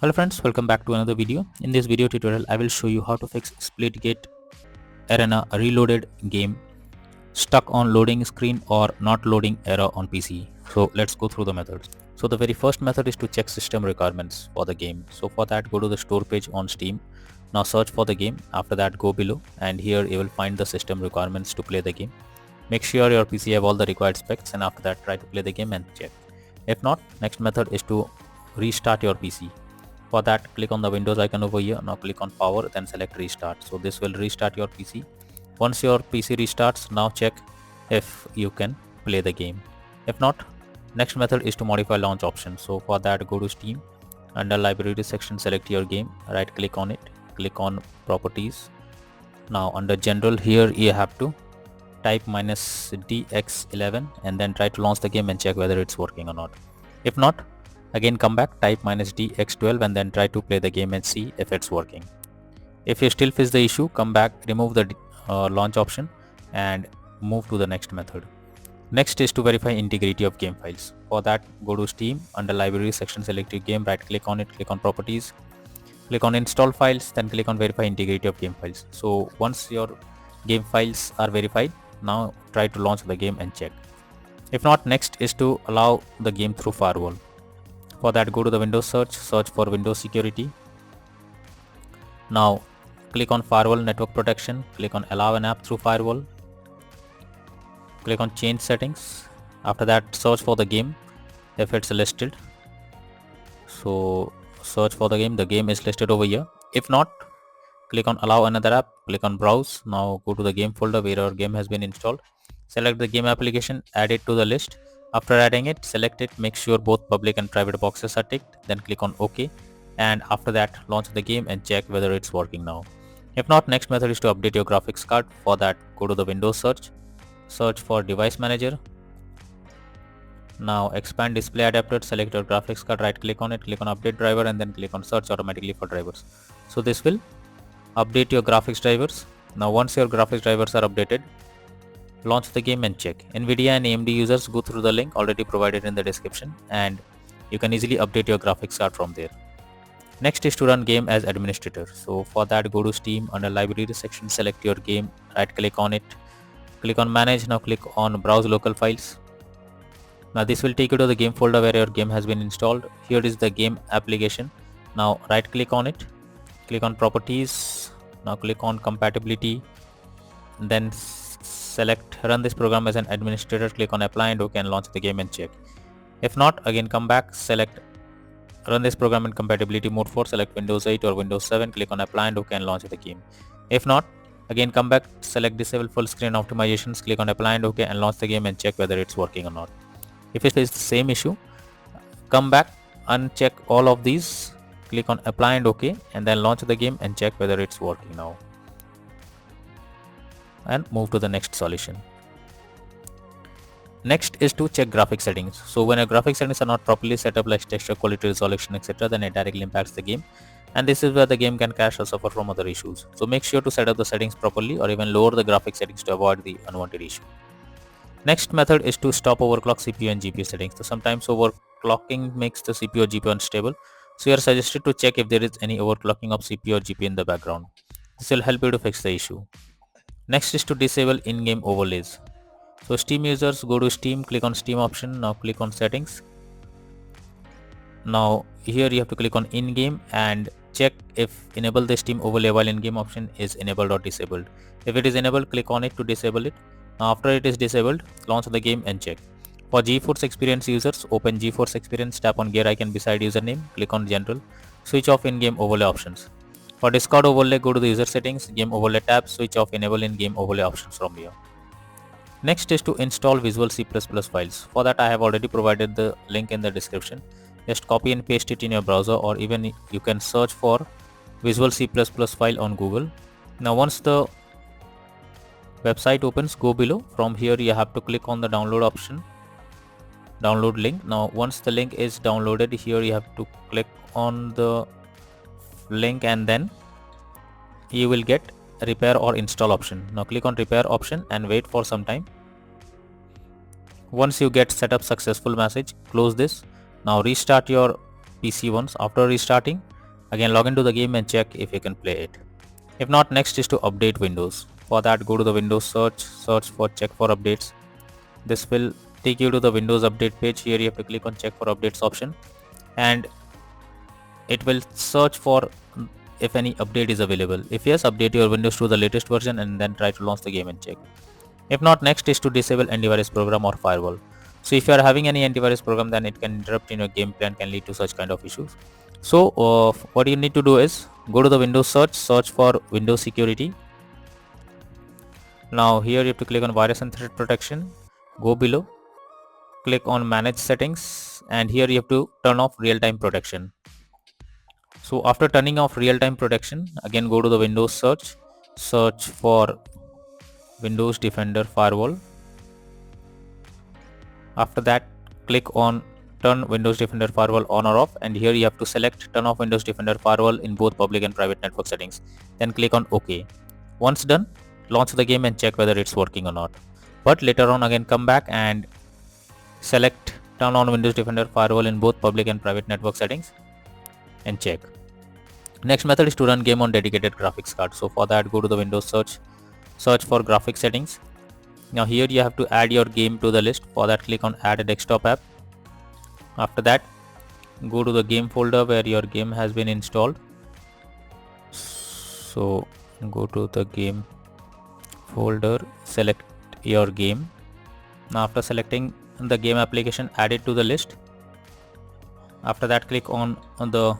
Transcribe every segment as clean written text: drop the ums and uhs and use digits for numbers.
Hello friends, welcome back to another video. In this video tutorial, I will show you how to fix SPLITGATE error reloaded game stuck on loading screen or not loading error on PC. So let's go through the methods. So the very first method is to check system requirements for the game. So for that, go to the store page on Steam. Now search for the game. After that, go below and here you will find the system requirements to play the game. Make sure your PC have all the required specs and after that try to play the game and check. If not, next method is to restart your PC. For that, click on the Windows icon over here. Now click on power, then select restart. So this will restart your PC. Once your PC restarts, now check if you can play the game. If not, next method is to modify launch option. So for that, go to Steam. Under library section, select your game. Right click on it. Click on properties. Now under general, here you have to type -dx11 and then try to launch the game and check whether it's working or not. If not, again come back, type -dx12 and then try to play the game and see if it's working. If you still face the issue, come back, remove the launch option and move to the next method. Next is to verify integrity of game files. For that, go to Steam. Under library section, select your game, right click on it, click on properties, click on install files, then click on verify integrity of game files. So once your game files are verified, now try to launch the game and check. If not, next is to allow the game through firewall. For that, go to the Windows search for Windows security. Now click on firewall network protection, click on allow an app through firewall, click on change settings. After that, search for the game if it's listed. So search for the game is listed over here. If not, click on allow another app, click on browse. Now go to the game folder where your game has been installed. Select the game application, add it to the list. After adding it, select it, make sure both public and private boxes are ticked, then click on OK, and after that launch the game and check whether it's working now. If not, next method is to update your graphics card. For that, go to the Windows search for device manager. Now expand display adapter, select your graphics card, right click on it, click on update driver and then click on search automatically for drivers. So this will update your graphics drivers. Now once your graphics drivers are updated, launch the game and check. NVIDIA and AMD users, go through the link already provided in the description and you can easily update your graphics card from there. Next is to run game as administrator. So for that, go to Steam. Under library section, select your game, right click on it, click on manage. Now click on browse local files. Now this will take you to the game folder where your game has been installed. Here is the game application. Now right click on it, click on properties. Now click on compatibility, then select run this program as an administrator, click on apply and OK and launch the game and check. If not, again come back, select run this program in compatibility mode 4, select Windows 8 or Windows 7, click on apply and OK and launch the game. If not, again come back, select disable full screen optimizations, click on apply and OK and launch the game and check whether it's working or not. If it is the same issue, come back, uncheck all of these, click on apply and OK and then launch the game and check whether it's working now and move to the next solution. Next is to check graphic settings. So when your graphic settings are not properly set up, like texture quality, resolution, etc., then it directly impacts the game, and this is where the game can crash or suffer from other issues. So make sure to set up the settings properly or even lower the graphic settings to avoid the unwanted issue. Next method is to stop overclock CPU and GPU settings. So sometimes overclocking makes the CPU or GPU unstable, so you are suggested to check if there is any overclocking of CPU or GPU in the background. This will help you to fix the issue. Next is to disable in-game overlays. So Steam users, go to Steam, click on Steam option, now click on settings. Now here you have to click on in-game and check if enable the Steam overlay while in-game option is enabled or disabled. If it is enabled, click on it to disable it. Now after it is disabled, launch the game and check. For GeForce Experience users, open GeForce Experience, tap on gear icon beside username, click on general, switch off in-game overlay options. For Discord overlay, go to the user settings, game overlay tab, switch off enable in-game overlay options from here. Next is to install Visual C++ files. For that, I have already provided the link in the description. Just copy and paste it in your browser or even you can search for Visual C++ file on Google. Now once the website opens, go below. From here you have to click on the download option, download link. Now once the link is downloaded, here you have to click on the link and then you will get repair or install option. Now click on repair option and wait for some time. Once you get setup successful message, close this. Now restart your PC once. After restarting, Again, log into the game and check if you can play it. If not, next is to update Windows. For that, go to the Windows search for check for updates. This will take you to the Windows update page. Here you have to click on check for updates option, and it will search for if any update is available. If yes, update your Windows to the latest version and then try to launch the game and check. If not, next is to disable antivirus program or firewall. So if you are having any antivirus program, then it can interrupt in your gameplay and can lead to such kind of issues. So what you need to do is go to the Windows search for Windows security. Now here you have to click on virus and threat protection. Go below, click on manage settings, and here you have to turn off real-time protection. So after turning off real-time protection, again go to the Windows search for Windows Defender Firewall. After that, click on turn Windows Defender Firewall on or off, and here you have to select turn off Windows Defender Firewall in both public and private network settings. Then click on OK. Once done, launch the game and check whether it's working or not. But later on, again come back and select turn on Windows Defender Firewall in both public and private network settings and check. Next method is to run game on dedicated graphics card. So for that, go to the Windows search for graphics settings. Now here you have to add your game to the list. For that, click on add a desktop app. After that, go to the game folder where your game has been installed. So go to the game folder, select your game. Now after selecting the game application, add it to the list. After that, click on the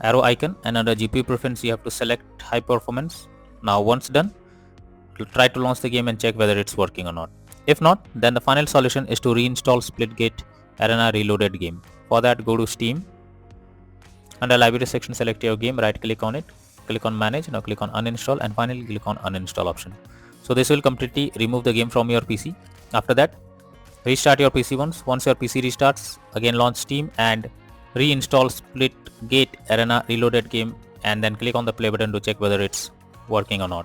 arrow icon, and under GPU preference you have to select high performance. Now once done, try to launch the game and check whether it's working or not. If not, then the final solution is to reinstall SPLITGATE Arena Reloaded game. For that, go to Steam. Under library section, select your game, right click on it, click on manage, now click on uninstall, and finally click on uninstall option. So this will completely remove the game from your PC. After that, restart your PC once your PC restarts, again launch Steam and reinstall SPLITGATE Arena Reloaded game, and then click on the play button to check whether it's working or not.